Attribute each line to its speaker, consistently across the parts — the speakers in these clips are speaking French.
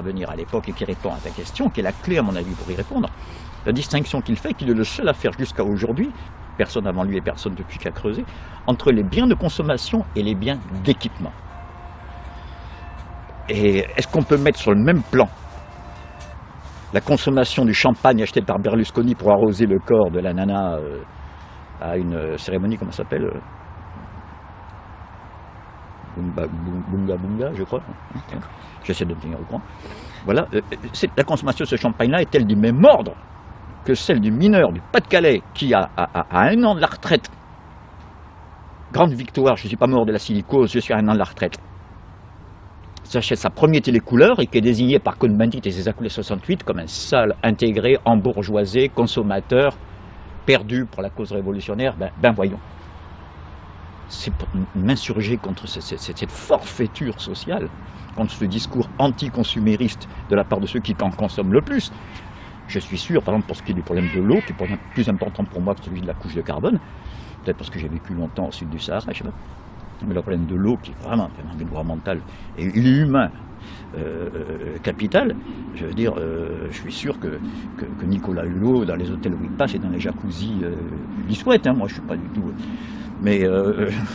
Speaker 1: venir à l'époque et qui répond à ta question, qui est la clé à mon avis pour y répondre, la distinction qu'il fait, qu'il est le seul à faire jusqu'à aujourd'hui, personne avant lui et personne depuis qu'à creuser, entre les biens de consommation et les biens d'équipement. Et est-ce qu'on peut mettre sur le même plan la consommation du champagne acheté par Berlusconi pour arroser le corps de la nana à une cérémonie, comment ça s'appelle, Bunga Bunga, je crois. J'essaie de me tenir au courant. Voilà, la consommation de ce champagne-là est-elle du même ordre que celle du mineur du Pas-de-Calais qui a à 1 an de la retraite, grande victoire, je ne suis pas mort de la silicose, je suis à 1 an de la retraite, s'achète sa première télécouleur et qui est désigné par Cohn-Bendit et ses accoulés 68 comme un sale intégré, embourgeoisé, consommateur, perdu pour la cause révolutionnaire, ben voyons. C'est pour m'insurger contre cette forfaiture sociale, contre ce discours anti-consumériste de la part de ceux qui en consomment le plus. Je suis sûr, par exemple, pour ce qui est du problème de l'eau, qui est plus important pour moi que celui de la couche de carbone, peut-être parce que j'ai vécu longtemps au sud du Sahara, je sais pas, mais le problème de l'eau qui est vraiment un droit mental et humain capital, je veux dire, je suis sûr que Nicolas Hulot, dans les hôtels où il passe et dans les jacuzzis, il souhaite, hein, moi je suis pas du tout... mais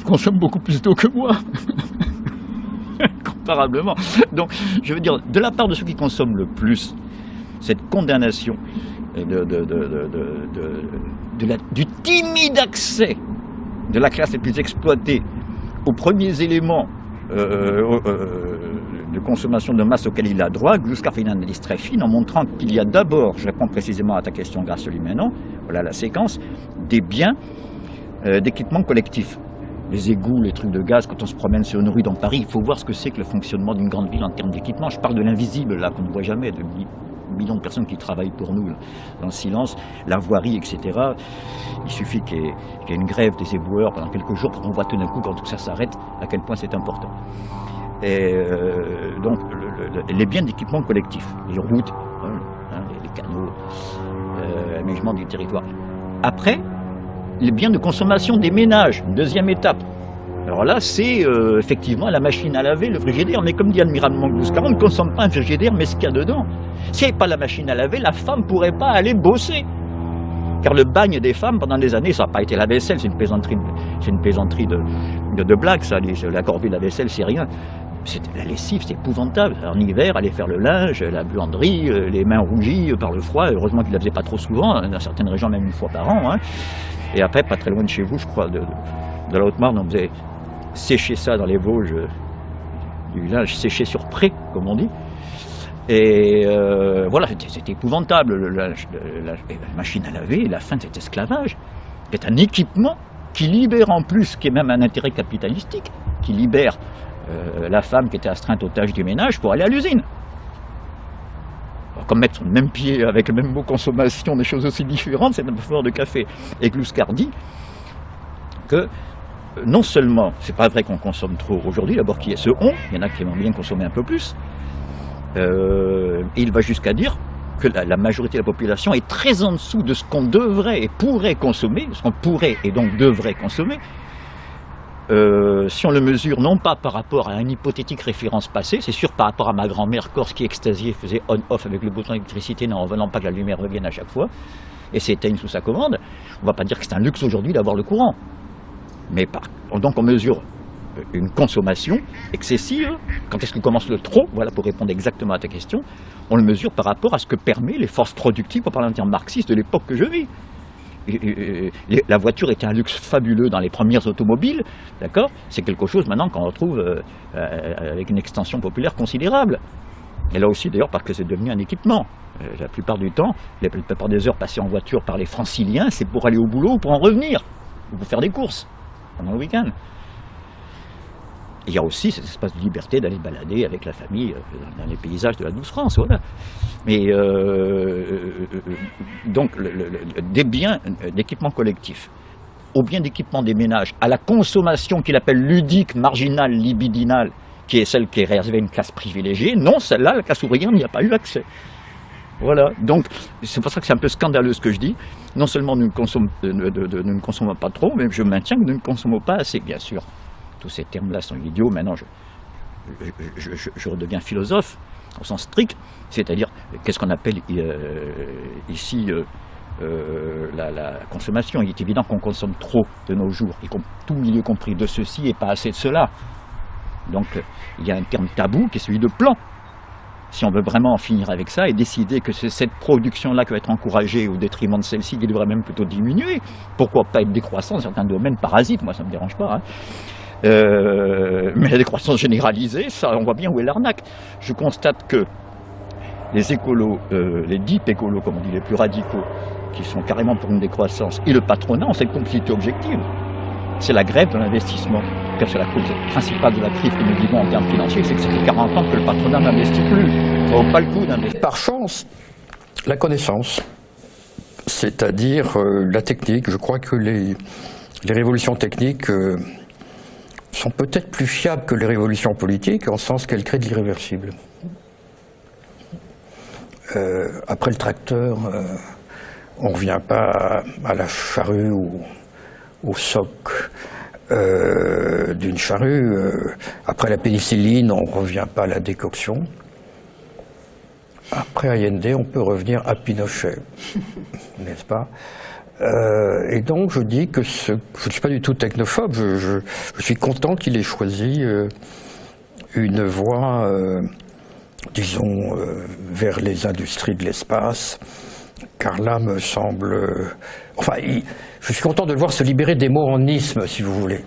Speaker 1: consomme beaucoup plus d'eau que moi, comparablement. Donc, je veux dire, de la part de ceux qui consomment le plus, cette condamnation du timide accès de la classe les plus exploitée aux premiers éléments de consommation de masse auxquels il a droit, Gluskar fait une analyse très fine en montrant qu'il y a d'abord, je réponds précisément à ta question grâce à lui maintenant, voilà la séquence, des biens d'équipement collectif. Les égouts, les trucs de gaz, quand on se promène sur une rue dans Paris, il faut voir ce que c'est que le fonctionnement d'une grande ville en termes d'équipement. Je parle de l'invisible, là, qu'on ne voit jamais, de millions de personnes qui travaillent pour nous, là, dans le silence, la voirie, etc. Il suffit qu'il y ait une grève des éboueurs pendant quelques jours pour qu'on voit tout d'un coup, quand tout ça s'arrête, à quel point c'est important. Et donc, les biens d'équipement collectif, les routes, les canaux, l'aménagement du territoire. Après, les biens de consommation des ménages, deuxième étape. Alors là, c'est effectivement la machine à laver, le frigidaire. Mais comme dit admirablement Gluskar, on ne consomme pas un frigidaire, mais ce qu'il y a dedans. S'il n'y avait pas la machine à laver, la femme ne pourrait pas aller bosser. Car le bagne des femmes, pendant des années, ça n'a pas été la vaisselle, c'est une plaisanterie de blague, ça. La corvée de la vaisselle, c'est rien. La lessive, c'est épouvantable. En hiver, aller faire le linge, la buanderie, les mains rougies par le froid. Heureusement qu'il ne la faisait pas trop souvent, dans certaines régions même 1 fois par an. Hein. Et après, pas très loin de chez vous, je crois, de la Haute-Marne, on faisait sécher ça dans les Vosges, du linge séché sur pré, comme on dit. Et voilà, c'était épouvantable, la machine à laver, la fin de cet esclavage, qui est un équipement qui libère en plus, qui est même un intérêt capitalistique, qui libère la femme qui était astreinte aux tâches du ménage pour aller à l'usine. Comme mettre sur le même pied avec le même mot consommation, des choses aussi différentes, c'est un peu fort de café. Et Gluskar dit que non seulement, c'est pas vrai qu'on consomme trop aujourd'hui, d'abord qui est ce on, il y en a qui aimeraient bien consommer un peu plus, et il va jusqu'à dire que la majorité de la population est très en dessous de ce qu'on devrait et pourrait consommer, ce qu'on pourrait et donc devrait consommer, si on le mesure non pas par rapport à une hypothétique référence passée, c'est sûr par rapport à ma grand-mère corse qui extasiée faisait on-off avec le bouton d'électricité en revenant pas que la lumière revienne à chaque fois, et s'éteigne sous sa commande, on ne va pas dire que c'est un luxe aujourd'hui d'avoir le courant. Mais donc on mesure une consommation excessive, quand est-ce qu'on commence le trop, voilà pour répondre exactement à ta question, on le mesure par rapport à ce que permet les forces productives, pour parler en termes marxistes, de l'époque que je vis. La voiture était un luxe fabuleux dans les premières automobiles, d'accord? C'est quelque chose maintenant qu'on retrouve avec une extension populaire considérable. Et là aussi d'ailleurs parce que c'est devenu un équipement. La plupart du temps, la plupart des heures passées en voiture par les franciliens, c'est pour aller au boulot ou pour en revenir, ou pour faire des courses pendant le week-end. Il y a aussi cet espace de liberté d'aller balader avec la famille dans les paysages de la douce France, voilà. Mais donc des biens d'équipement collectif, aux biens d'équipement des ménages, à la consommation qu'il appelle ludique, marginale, libidinale, qui est celle qui est réservée à une classe privilégiée, non, celle-là, la classe ouvrière n'y a pas eu accès. Voilà, donc c'est pour ça que c'est un peu scandaleux ce que je dis. Non seulement nous ne consommons pas trop, mais je maintiens que nous ne consommons pas assez, bien sûr. Tous ces termes-là sont idiots. Maintenant, je redeviens philosophe. au sens strict, c'est-à-dire qu'est-ce qu'on appelle ici la consommation. Il est évident qu'on consomme trop de nos jours, y tout milieu compris de ceci et pas assez de cela. Donc il y a un terme tabou qui est celui de plan. Si on veut vraiment en finir avec ça et décider que c'est cette production-là qui va être encouragée au détriment de celle-ci, qui devrait même plutôt diminuer, pourquoi pas être décroissant dans certains domaines parasites, moi ça ne me dérange pas. Hein. Mais la décroissance généralisée, ça, on voit bien où est l'arnaque. Je constate que les écolos, les deep écolos, comme on dit, les plus radicaux, qui sont carrément pour une décroissance, et le patronat ont cette complicité objective. C'est la grève de l'investissement. C'est la cause principale de la crise que nous vivons en termes financiers, c'est que ça fait 40 ans que le patronat n'investit plus. Ça vaut pas le coup d'investir.
Speaker 2: Par chance, la connaissance, c'est-à-dire la technique. Je crois que les révolutions techniques sont peut-être plus fiables que les révolutions politiques, en ce sens qu'elles créent de l'irréversible. Après le tracteur, on ne revient pas à la charrue ou au soc d'une charrue. Après la pénicilline, on ne revient pas à la décoction. Après Allende, on peut revenir à Pinochet, n'est-ce pas? Et donc je dis que je ne suis pas du tout technophobe, je suis content qu'il ait choisi une voie, disons, vers les industries de l'espace, car là me semble... enfin, je suis content de le voir se libérer des mots en isme, si vous voulez.